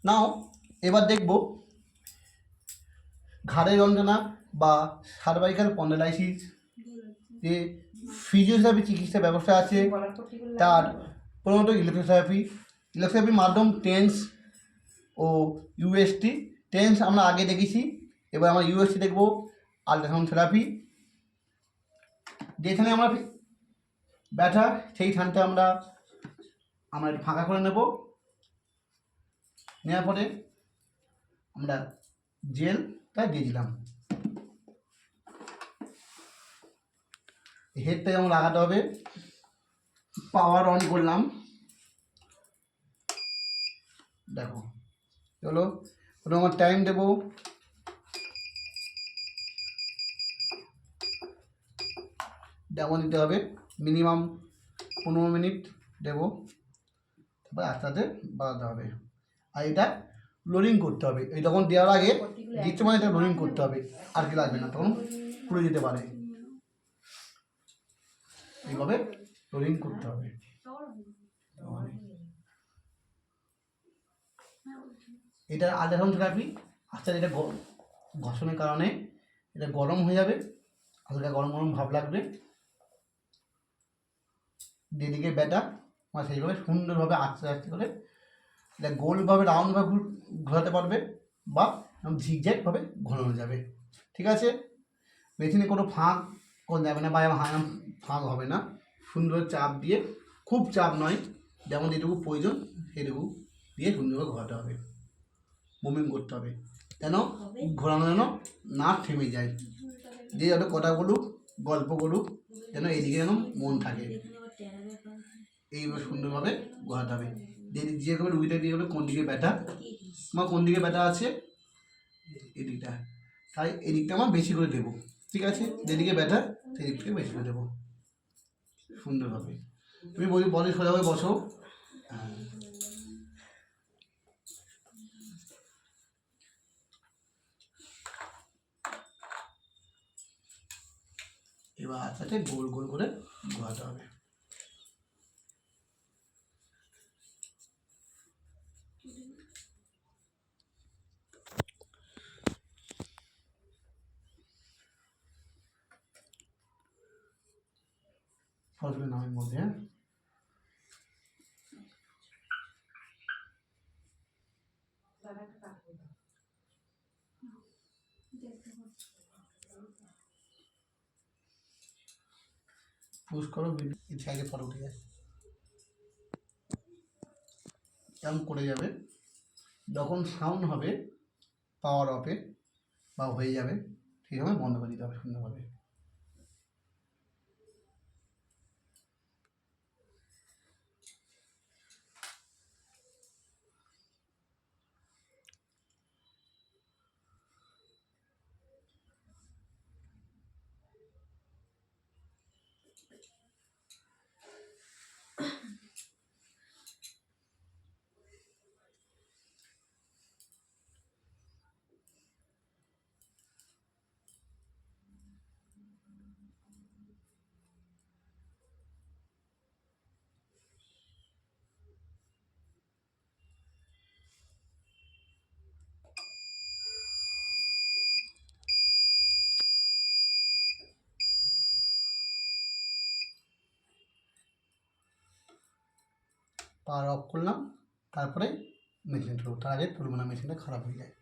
নাও এবার দেখব ঘাড়ের যন্ত্রণা বা সার্ভাইকাল স্পন্ডাইলাইটিস যে ফিজিওথেরাপি চিকিৎসা ব্যবস্থা আছে, তার প্রধানত ইলেকট্রোথেরাপির মাধ্যম টেন্স ও ইউএসটি। টেন্স আমরা আগে দেখেছি, এবার আমরা ইউএসটি দেখব, আল্ট্রাসাউন্ড থেরাপি। যেখানে আমরা ব্যথা সেই স্থানটা আমরা একটু ফাঁকা করে নেব। নেওয়ার পরে আমরা জেলটা দিয়ে দিলাম। হেডটা যেমন লাগাতে হবে, পাওয়ার অন করলাম, দেখো চলো ওটা আমার টাইম দেবো যেমন দিতে হবে মিনিমাম 15 মিনিট দেবো, তারপরে আস্তে আস্তে বাড়াতে হবে। আর এটা লোডিং করতে হবে, এই তখন দেওয়ার আগে দিচ্ছে মানে এটা লোডিং করতে হবে, আর কি লাগবে না, তখন পুড়ে যেতে পারে, এইভাবে লোডিং করতে হবে। এটা আল্ট্রাসাউন্ড থেরাপি। আস্তে আস্তে এটা ঘর্ষণের কারণে এটা গরম হয়ে যাবে, হালকা গরম গরম ভাব লাগবে। যেদিকে ব্যথা মানে সেইভাবে সুন্দরভাবে আস্তে আস্তে করে এটা গোলভাবে রাউন্ডভাবে ঘোরাতে পারবে বা ঝিকঝ্যাকভাবে ঘোরানো যাবে। ঠিক আছে, মেশিনে কোনো ফাঁক করা যাবে না বা ফাঁক হবে না, সুন্দর চাপ দিয়ে, খুব চাপ নয়, যেমন যেটুকু প্রয়োজন সেটুকু দিয়ে সুন্দরভাবে ঘোরাতে হবে, মুভমেন্ট করতে হবে, যেন ঘোরানো যেন না থেমে যায়। যে যত কথা বলুক গল্প করুক যেন এদিকে যেন মন থাকে, এইভাবে সুন্দরভাবে ঘোরাতে হবে। যে করে রুগীটা দিয়ে হবে কোন দিকে ব্যথা, আমার কোন দিকে ব্যথা আছে এদিকটা, তাই এদিকটা আমার বেশি করে দেবো। ঠিক আছে, যেদিকে ব্যথা সেদিক থেকে বেশি করে দেবো সুন্দরভাবে। তুমি বলি সোজাভাবে বসো। এবার আস্তে আস্তে গোল গোল করে ঘোরাতে হবে। ফলগুলো নামের মধ্যে পুশ করো, সাইডে ফটো উঠে যায়, এরকম করে যাবে। যখন সাউন্ড হবে পাওয়ার অফে বা হয়ে যাবে, ঠিক হবে, বন্ধ করে দিতে হবে সুন্দরভাবে। পাওয়ার অফ করলাম, তারপরে মেশিন তুলব, তার আগে তুলব না, মেশিনটা খারাপ হয়ে যায়।